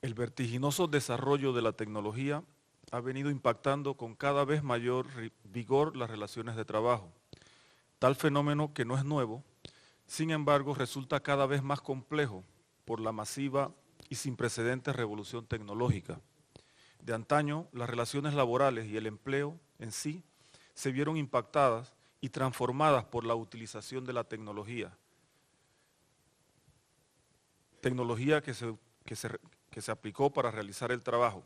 El vertiginoso desarrollo de la tecnología ha venido impactando con cada vez mayor vigor las relaciones de trabajo. Tal fenómeno que no es nuevo, sin embargo resulta cada vez más complejo por la masiva y sin precedentes revolución tecnológica. De antaño, las relaciones laborales y el empleo en sí se vieron impactadas y transformadas por la utilización de la tecnología. Tecnología que se aplicó para realizar el trabajo.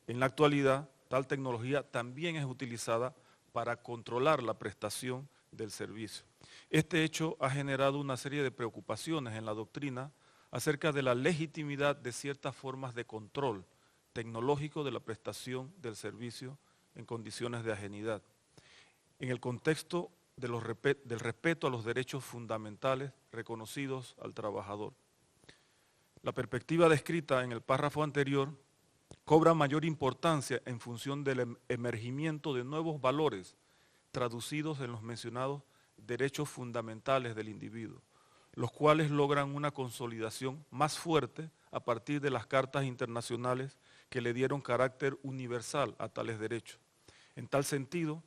En la actualidad, tal tecnología también es utilizada para controlar la prestación del servicio. Este hecho ha generado una serie de preocupaciones en la doctrina acerca de la legitimidad de ciertas formas de control tecnológico de la prestación del servicio en condiciones de ajenidad. En el contexto del respeto a los derechos fundamentales reconocidos al trabajador. La perspectiva descrita en el párrafo anterior cobra mayor importancia en función del emergimiento de nuevos valores traducidos en los mencionados derechos fundamentales del individuo, los cuales logran una consolidación más fuerte a partir de las cartas internacionales que le dieron carácter universal a tales derechos. En tal sentido,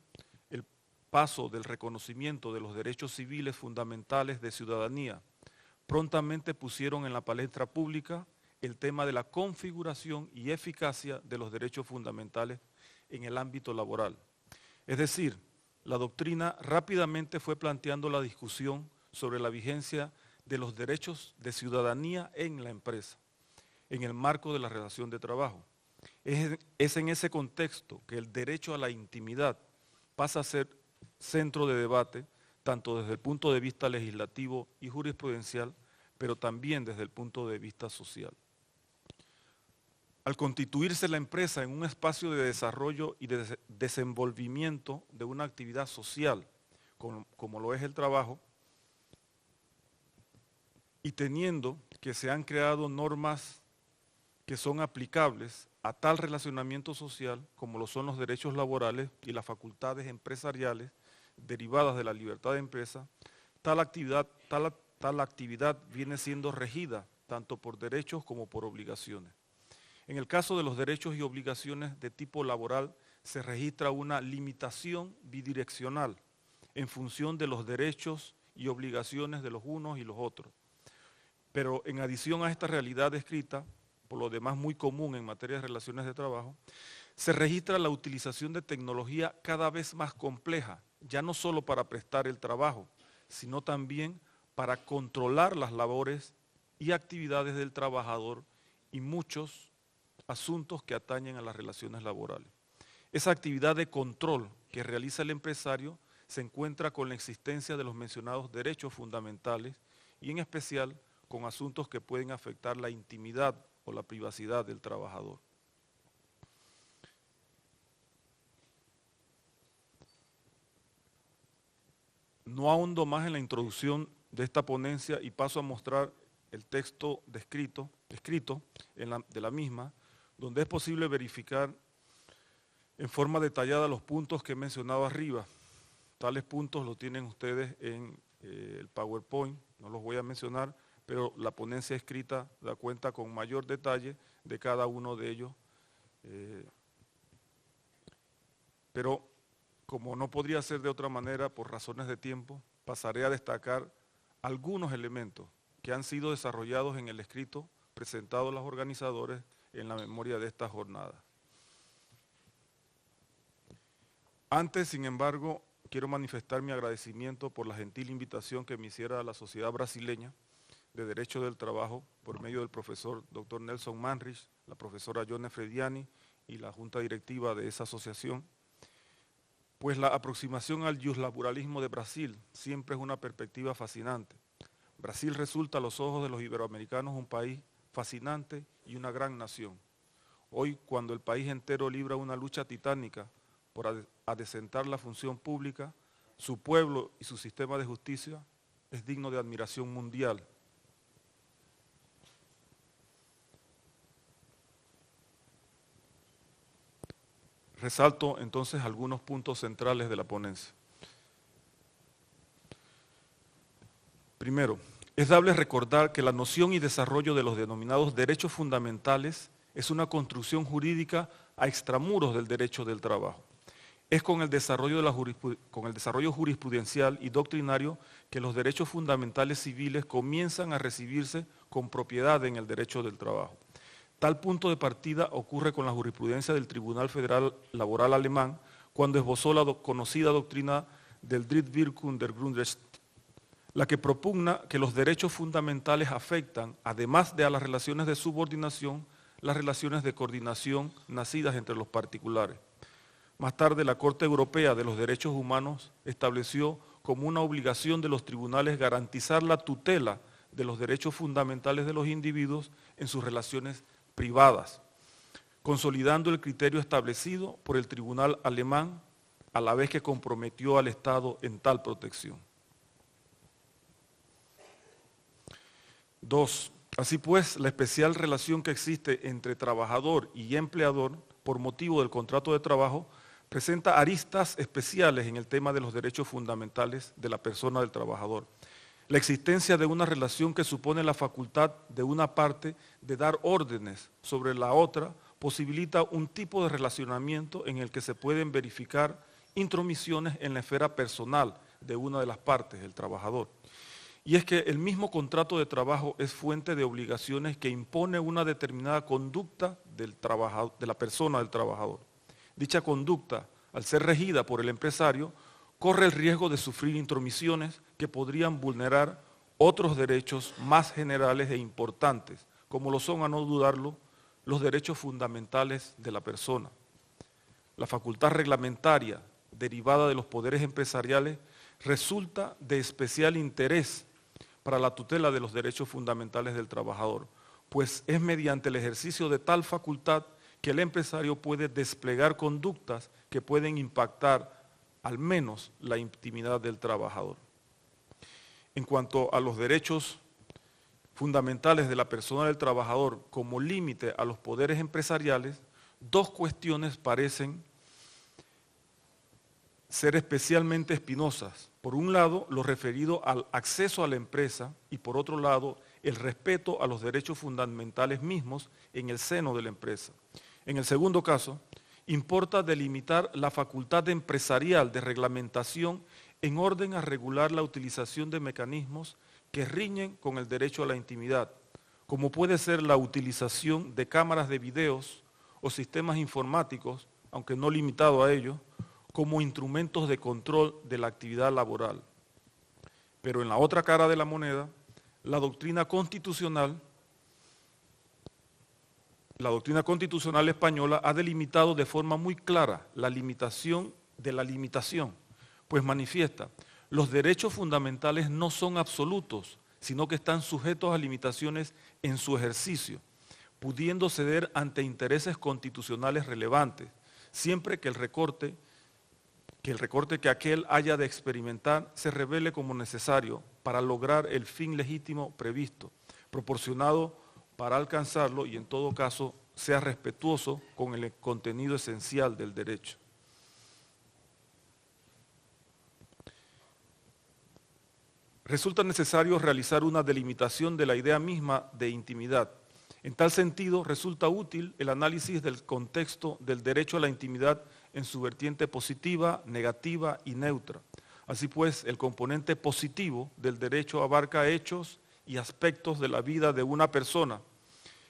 el paso del reconocimiento de los derechos civiles fundamentales de ciudadanía prontamente pusieron en la palestra pública el tema de la configuración y eficacia de los derechos fundamentales en el ámbito laboral. Es decir, la doctrina rápidamente fue planteando la discusión sobre la vigencia de los derechos de ciudadanía en la empresa, en el marco de la relación de trabajo. Es en ese contexto que el derecho a la intimidad pasa a ser centro de debate, tanto desde el punto de vista legislativo y jurisprudencial, pero también desde el punto de vista social. Al constituirse la empresa en un espacio de desarrollo y de desenvolvimiento de una actividad social, como lo es el trabajo, y teniendo que se han creado normas que son aplicables a tal relacionamiento social, como lo son los derechos laborales y las facultades empresariales derivadas de la libertad de empresa, tal actividad viene siendo regida tanto por derechos como por obligaciones. En el caso de los derechos y obligaciones de tipo laboral, se registra una limitación bidireccional en función de los derechos y obligaciones de los unos y los otros. Pero en adición a esta realidad descrita, por lo demás muy común en materia de relaciones de trabajo, se registra la utilización de tecnología cada vez más compleja, ya no solo para prestar el trabajo, sino también para controlar las labores y actividades del trabajador y muchos asuntos que atañen a las relaciones laborales. Esa actividad de control que realiza el empresario se encuentra con la existencia de los mencionados derechos fundamentales y en especial con asuntos que pueden afectar la intimidad o la privacidad del trabajador. No ahondo más en la introducción de esta ponencia y paso a mostrar el texto escrito de la misma, donde es posible verificar en forma detallada los puntos que he mencionado arriba. Tales puntos los tienen ustedes en el PowerPoint, no los voy a mencionar, pero la ponencia escrita da cuenta con mayor detalle de cada uno de ellos. Pero como no podría ser de otra manera por razones de tiempo, pasaré a destacar algunos elementos que han sido desarrollados en el escrito presentado a los organizadores en la memoria de esta jornada. Antes, sin embargo, quiero manifestar mi agradecimiento por la gentil invitación que me hiciera la Sociedad Brasileña de Derecho del Trabajo por medio del profesor Dr. Nelson Manrich, la profesora Yone Frediani y la junta directiva de esa asociación, pues la aproximación al iuslaboralismo de Brasil siempre es una perspectiva fascinante. Brasil resulta a los ojos de los iberoamericanos un país fascinante y una gran nación. Hoy, cuando el país entero libra una lucha titánica por adecentar la función pública, su pueblo y su sistema de justicia es digno de admiración mundial. Resalto entonces algunos puntos centrales de la ponencia. Primero, Es dable recordar que la noción y desarrollo de los denominados derechos fundamentales es una construcción jurídica a extramuros del derecho del trabajo. Es con el desarrollo jurisprudencial y doctrinario que los derechos fundamentales civiles comienzan a recibirse con propiedad en el derecho del trabajo. Tal punto de partida ocurre con la jurisprudencia del Tribunal Federal Laboral alemán cuando esbozó la conocida doctrina del Drittwirkung der Grundrechte, la que propugna que los derechos fundamentales afectan, además de a las relaciones de subordinación, las relaciones de coordinación nacidas entre los particulares. Más tarde, la Corte Europea de los Derechos Humanos estableció como una obligación de los tribunales garantizar la tutela de los derechos fundamentales de los individuos en sus relaciones privadas, consolidando el criterio establecido por el tribunal alemán a la vez que comprometió al Estado en tal protección. 2. Así pues, la especial relación que existe entre trabajador y empleador por motivo del contrato de trabajo presenta aristas especiales en el tema de los derechos fundamentales de la persona del trabajador. La existencia de una relación que supone la facultad de una parte de dar órdenes sobre la otra posibilita un tipo de relacionamiento en el que se pueden verificar intromisiones en la esfera personal de una de las partes, el trabajador. Y es que el mismo contrato de trabajo es fuente de obligaciones que impone una determinada conducta de la persona del trabajador. Dicha conducta, al ser regida por el empresario, corre el riesgo de sufrir intromisiones que podrían vulnerar otros derechos más generales e importantes, como lo son, a no dudarlo, los derechos fundamentales de la persona. La facultad reglamentaria derivada de los poderes empresariales resulta de especial interés para la tutela de los derechos fundamentales del trabajador, pues es mediante el ejercicio de tal facultad que el empresario puede desplegar conductas que pueden impactar al menos la intimidad del trabajador. En cuanto a los derechos fundamentales de la persona del trabajador como límite a los poderes empresariales, dos cuestiones parecen ser especialmente espinosas. Por un lado, lo referido al acceso a la empresa y por otro lado, el respeto a los derechos fundamentales mismos en el seno de la empresa. En el segundo caso, importa delimitar la facultad empresarial de reglamentación en orden a regular la utilización de mecanismos que riñen con el derecho a la intimidad, como puede ser la utilización de cámaras de videos o sistemas informáticos, aunque no limitado a ello, como instrumentos de control de la actividad laboral. Pero en la otra cara de la moneda, la doctrina constitucional española ha delimitado de forma muy clara la limitación de la limitación, pues manifiesta, los derechos fundamentales no son absolutos, sino que están sujetos a limitaciones en su ejercicio, pudiendo ceder ante intereses constitucionales relevantes, siempre que el recorte que aquel haya de experimentar se revele como necesario para lograr el fin legítimo previsto, proporcionado para alcanzarlo y en todo caso sea respetuoso con el contenido esencial del derecho. Resulta necesario realizar una delimitación de la idea misma de intimidad. En tal sentido, resulta útil el análisis del contexto del derecho a la intimidad en su vertiente positiva, negativa y neutra. Así pues, el componente positivo del derecho abarca hechos y aspectos de la vida de una persona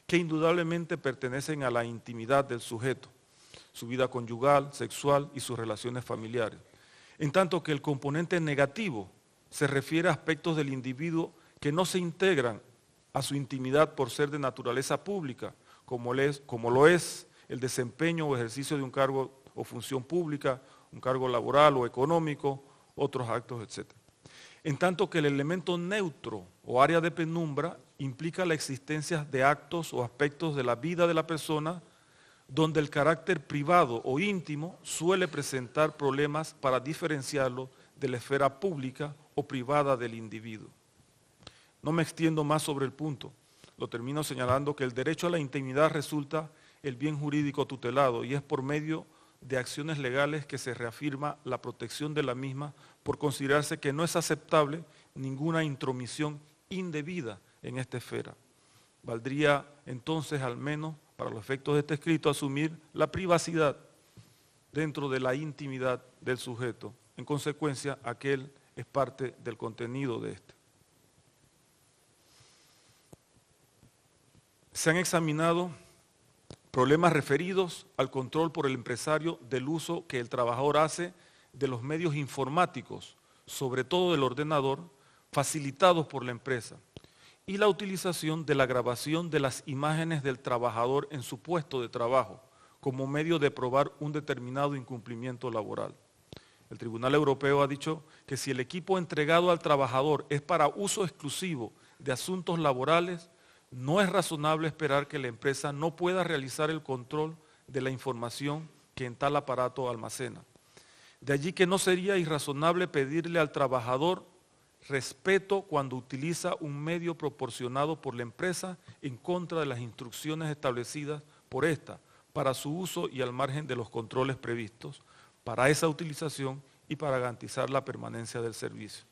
que indudablemente pertenecen a la intimidad del sujeto, su vida conyugal, sexual y sus relaciones familiares. En tanto que el componente negativo se refiere a aspectos del individuo que no se integran a su intimidad por ser de naturaleza pública, como lo es el desempeño o ejercicio de un cargo o función pública, un cargo laboral o económico, otros actos, etc. En tanto que el elemento neutro o área de penumbra implica la existencia de actos o aspectos de la vida de la persona donde el carácter privado o íntimo suele presentar problemas para diferenciarlo de la esfera pública o privada del individuo. No me extiendo más sobre el punto, lo termino señalando que el derecho a la intimidad resulta el bien jurídico tutelado y es por medio de acciones legales que se reafirma la protección de la misma por considerarse que no es aceptable ninguna intromisión indebida en esta esfera. Valdría entonces, al menos para los efectos de este escrito, asumir la privacidad dentro de la intimidad del sujeto. En consecuencia, aquel es parte del contenido de este. Se han examinado problemas referidos al control por el empresario del uso que el trabajador hace de los medios informáticos, sobre todo del ordenador, facilitados por la empresa, y la utilización de la grabación de las imágenes del trabajador en su puesto de trabajo como medio de probar un determinado incumplimiento laboral. El Tribunal Europeo ha dicho que si el equipo entregado al trabajador es para uso exclusivo de asuntos laborales, no es razonable esperar que la empresa no pueda realizar el control de la información que en tal aparato almacena. De allí que no sería irrazonable pedirle al trabajador respeto cuando utiliza un medio proporcionado por la empresa en contra de las instrucciones establecidas por esta para su uso y al margen de los controles previstos para esa utilización y para garantizar la permanencia del servicio.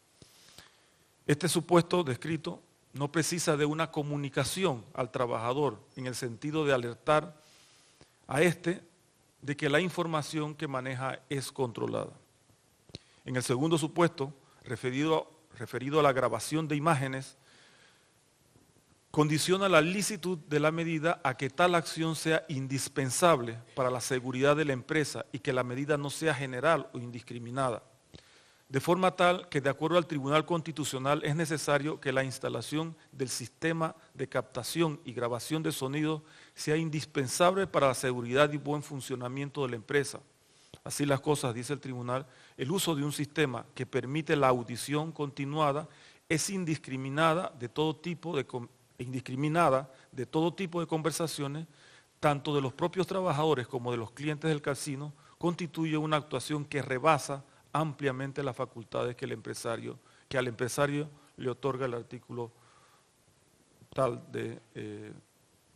Este supuesto descrito no precisa de una comunicación al trabajador en el sentido de alertar a éste de que la información que maneja es controlada. En el segundo supuesto, referido a la grabación de imágenes, condiciona la licitud de la medida a que tal acción sea indispensable para la seguridad de la empresa y que la medida no sea general o indiscriminada. De forma tal que, de acuerdo al Tribunal Constitucional, es necesario que la instalación del sistema de captación y grabación de sonido sea indispensable para la seguridad y buen funcionamiento de la empresa. Así las cosas, dice el Tribunal, el uso de un sistema que permite la audición continuada es indiscriminada de todo tipo de conversaciones, tanto de los propios trabajadores como de los clientes del casino, constituye una actuación que rebasa ampliamente las facultades que al empresario le otorga el artículo tal de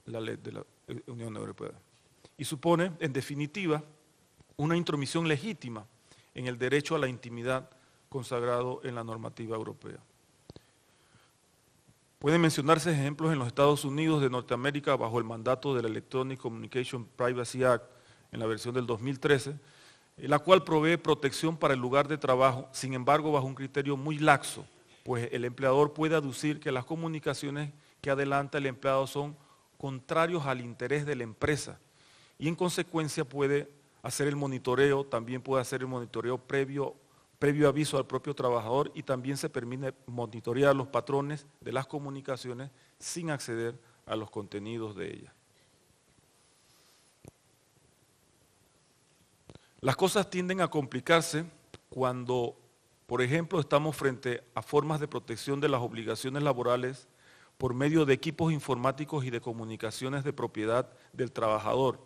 la ley de la Unión Europea. Y supone, en definitiva, una intromisión legítima en el derecho a la intimidad consagrado en la normativa europea. Pueden mencionarse ejemplos en los Estados Unidos de Norteamérica bajo el mandato del Electronic Communication Privacy Act en la versión del 2013, la cual provee protección para el lugar de trabajo, sin embargo bajo un criterio muy laxo, pues el empleador puede aducir que las comunicaciones que adelanta el empleado son contrarios al interés de la empresa y en consecuencia puede hacer el monitoreo, también puede hacer el monitoreo previo aviso al propio trabajador y también se permite monitorear los patrones de las comunicaciones sin acceder a los contenidos de ellas. Las cosas tienden a complicarse cuando, por ejemplo, estamos frente a formas de protección de las obligaciones laborales por medio de equipos informáticos y de comunicaciones de propiedad del trabajador,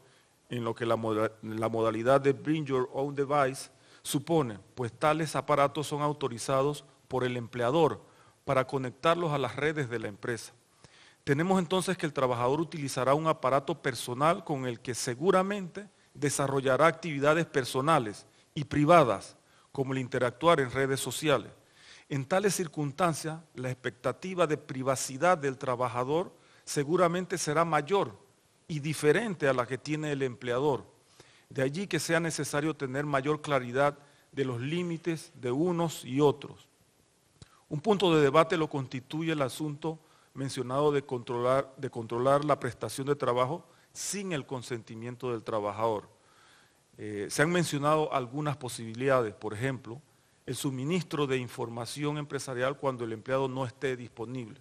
en lo que la modalidad de Bring Your Own Device supone, pues tales aparatos son autorizados por el empleador para conectarlos a las redes de la empresa. Tenemos entonces que el trabajador utilizará un aparato personal con el que seguramente desarrollará actividades personales y privadas, como el interactuar en redes sociales. En tales circunstancias, la expectativa de privacidad del trabajador seguramente será mayor y diferente a la que tiene el empleador. De allí que sea necesario tener mayor claridad de los límites de unos y otros. Un punto de debate lo constituye el asunto mencionado de controlar la prestación de trabajo sin el consentimiento del trabajador. Se han mencionado algunas posibilidades, por ejemplo, el suministro de información empresarial cuando el empleado no esté disponible,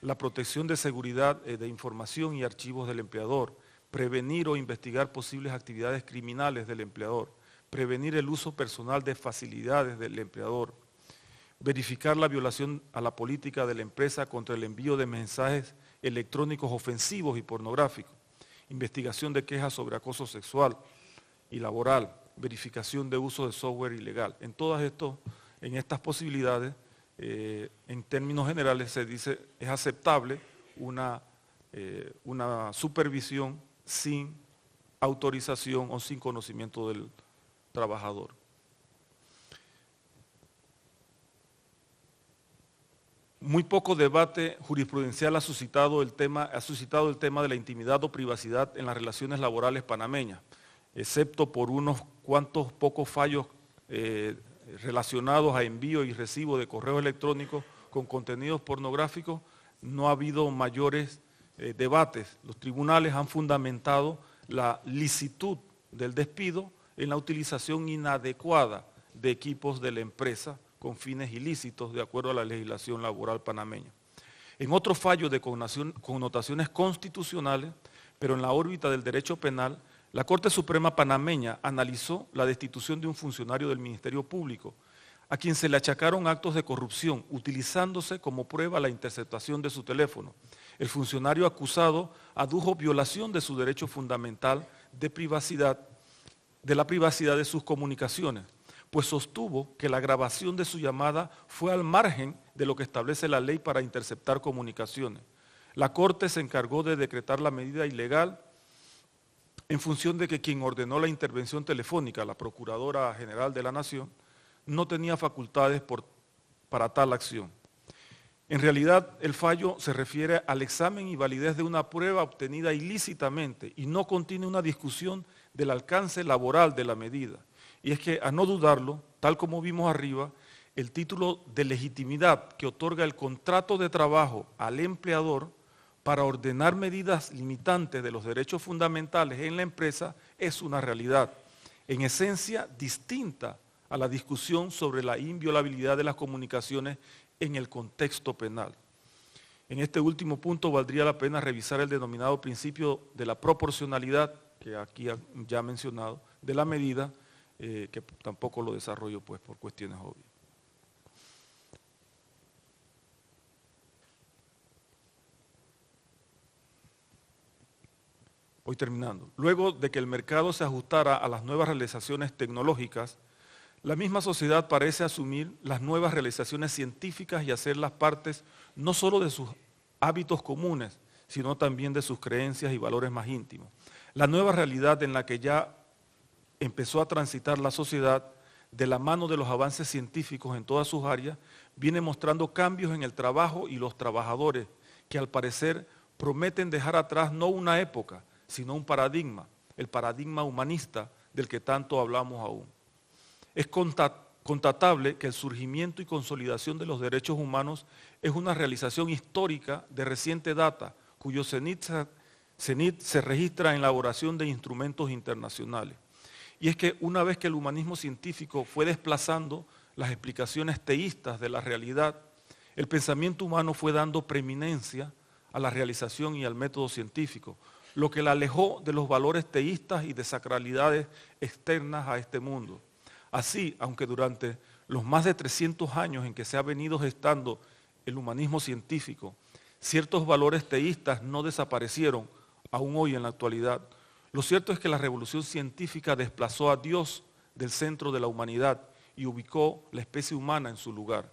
la protección de seguridad de información y archivos del empleador, prevenir o investigar posibles actividades criminales del empleador, prevenir el uso personal de facilidades del empleador, verificar la violación a la política de la empresa contra el envío de mensajes electrónicos ofensivos y pornográficos, investigación de quejas sobre acoso sexual y laboral, verificación de uso de software ilegal. En estas posibilidades, en términos generales se dice es aceptable una supervisión sin autorización o sin conocimiento del trabajador. muy poco debate jurisprudencial ha suscitado el tema de la intimidad o privacidad en las relaciones laborales panameñas, excepto por unos cuantos pocos fallos relacionados a envío y recibo de correos electrónicos con contenidos pornográficos. No ha habido mayores debates. Los tribunales han fundamentado la licitud del despido en la utilización inadecuada de equipos de la empresa con fines ilícitos de acuerdo a la legislación laboral panameña. En otro fallo de connotaciones constitucionales, pero en la órbita del derecho penal, la Corte Suprema panameña analizó la destitución de un funcionario del Ministerio Público, a quien se le achacaron actos de corrupción, utilizándose como prueba la interceptación de su teléfono. El funcionario acusado adujo violación de su derecho fundamental de la privacidad de sus comunicaciones, pues sostuvo que la grabación de su llamada fue al margen de lo que establece la ley para interceptar comunicaciones. La Corte se encargó de decretar la medida ilegal en función de que quien ordenó la intervención telefónica, la Procuradora General de la Nación, no tenía facultades para tal acción. En realidad, el fallo se refiere al examen y validez de una prueba obtenida ilícitamente y no contiene una discusión del alcance laboral de la medida. Y es que, a no dudarlo, tal como vimos arriba, el título de legitimidad que otorga el contrato de trabajo al empleador para ordenar medidas limitantes de los derechos fundamentales en la empresa es una realidad, en esencia distinta a la discusión sobre la inviolabilidad de las comunicaciones en el contexto penal. En este último punto valdría la pena revisar el denominado principio de la proporcionalidad, que aquí ya he mencionado, de la medida, que tampoco lo desarrollo pues por cuestiones obvias. Voy terminando. Luego de que el mercado se ajustara a las nuevas realizaciones tecnológicas, la misma sociedad parece asumir las nuevas realizaciones científicas y hacerlas partes no solo de sus hábitos comunes, sino también de sus creencias y valores más íntimos. La nueva realidad en la que ya empezó a transitar la sociedad de la mano de los avances científicos en todas sus áreas, viene mostrando cambios en el trabajo y los trabajadores que al parecer prometen dejar atrás no una época, sino un paradigma, el paradigma humanista del que tanto hablamos aún. Es constatable que el surgimiento y consolidación de los derechos humanos es una realización histórica de reciente data, cuyo cenit se registra en la elaboración de instrumentos internacionales. Y es que una vez que el humanismo científico fue desplazando las explicaciones teístas de la realidad, el pensamiento humano fue dando preeminencia a la realización y al método científico, lo que la alejó de los valores teístas y de sacralidades externas a este mundo. Así, aunque durante los más de 300 años en que se ha venido gestando el humanismo científico, ciertos valores teístas no desaparecieron aún hoy en la actualidad, lo cierto es que la revolución científica desplazó a Dios del centro de la humanidad y ubicó la especie humana en su lugar.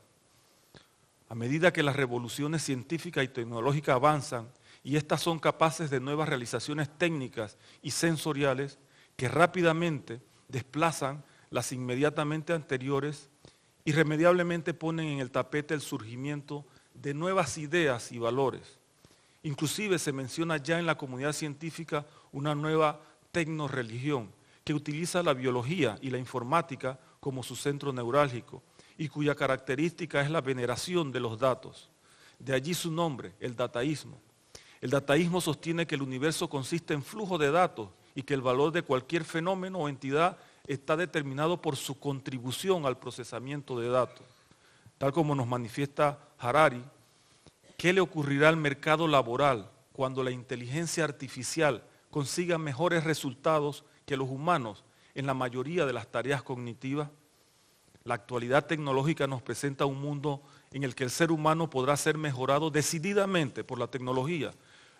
A medida que las revoluciones científicas y tecnológicas avanzan y estas son capaces de nuevas realizaciones técnicas y sensoriales que rápidamente desplazan las inmediatamente anteriores, irremediablemente ponen en el tapete el surgimiento de nuevas ideas y valores. Inclusive se menciona ya en la comunidad científica una nueva tecnoreligión que utiliza la biología y la informática como su centro neurálgico y cuya característica es la veneración de los datos. De allí su nombre, el dataísmo. El dataísmo sostiene que el universo consiste en flujo de datos y que el valor de cualquier fenómeno o entidad está determinado por su contribución al procesamiento de datos. Tal como nos manifiesta Harari, ¿qué le ocurrirá al mercado laboral cuando la inteligencia artificial consiga mejores resultados que los humanos en la mayoría de las tareas cognitivas? La actualidad tecnológica nos presenta un mundo en el que el ser humano podrá ser mejorado decididamente por la tecnología,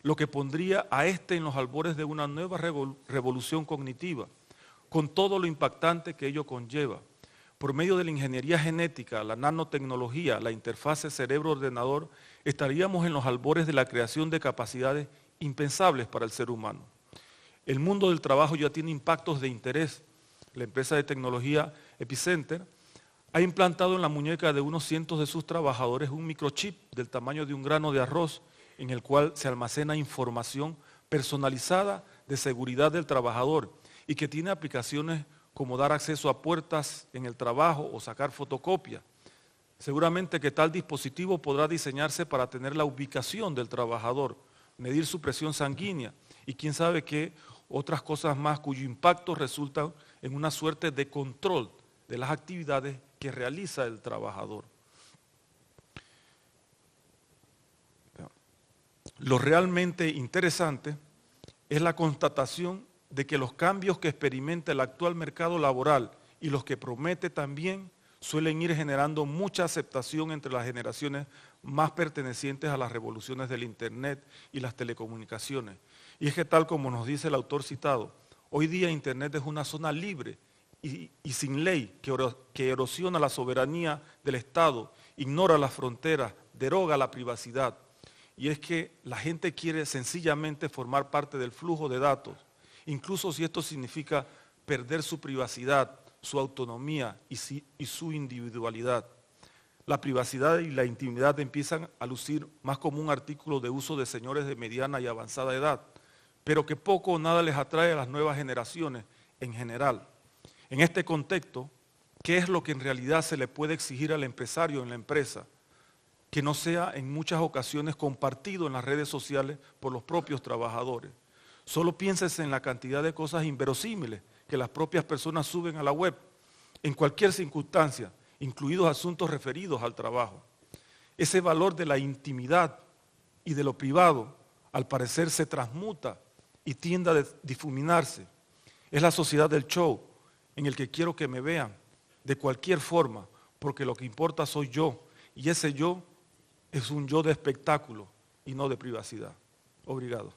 lo que pondría a éste en los albores de una nueva revolución cognitiva, con todo lo impactante que ello conlleva. Por medio de la ingeniería genética, la nanotecnología, la interfase cerebro-ordenador, estaríamos en los albores de la creación de capacidades impensables para el ser humano. El mundo del trabajo ya tiene impactos de interés. La empresa de tecnología Epicenter ha implantado en la muñeca de unos cientos de sus trabajadores un microchip del tamaño de un grano de arroz en el cual se almacena información personalizada de seguridad del trabajador y que tiene aplicaciones como dar acceso a puertas en el trabajo o sacar fotocopia. Seguramente que tal dispositivo podrá diseñarse para tener la ubicación del trabajador, medir su presión sanguínea y quién sabe qué otras cosas más cuyo impacto resulta en una suerte de control de las actividades que realiza el trabajador. Lo realmente interesante es la constatación de que los cambios que experimenta el actual mercado laboral y los que promete también suelen ir generando mucha aceptación entre las generaciones más pertenecientes a las revoluciones del Internet y las telecomunicaciones. Y es que tal como nos dice el autor citado, hoy día Internet es una zona libre y sin ley que erosiona la soberanía del Estado, ignora las fronteras, deroga la privacidad. Y es que la gente quiere sencillamente formar parte del flujo de datos, incluso si esto significa perder su privacidad, su autonomía y su individualidad. La privacidad y la intimidad empiezan a lucir más como un artículo de uso de señores de mediana y avanzada edad, pero que poco o nada les atrae a las nuevas generaciones en general. En este contexto, ¿qué es lo que en realidad se le puede exigir al empresario en la empresa? Que no sea en muchas ocasiones compartido en las redes sociales por los propios trabajadores. Solo piénsese en la cantidad de cosas inverosímiles que las propias personas suben a la web, en cualquier circunstancia, incluidos asuntos referidos al trabajo. Ese valor de la intimidad y de lo privado, al parecer, se transmuta y tiende a difuminarse. Es la sociedad del show, en el que quiero que me vean de cualquier forma, porque lo que importa soy yo, y ese yo es un yo de espectáculo y no de privacidad. Obrigado.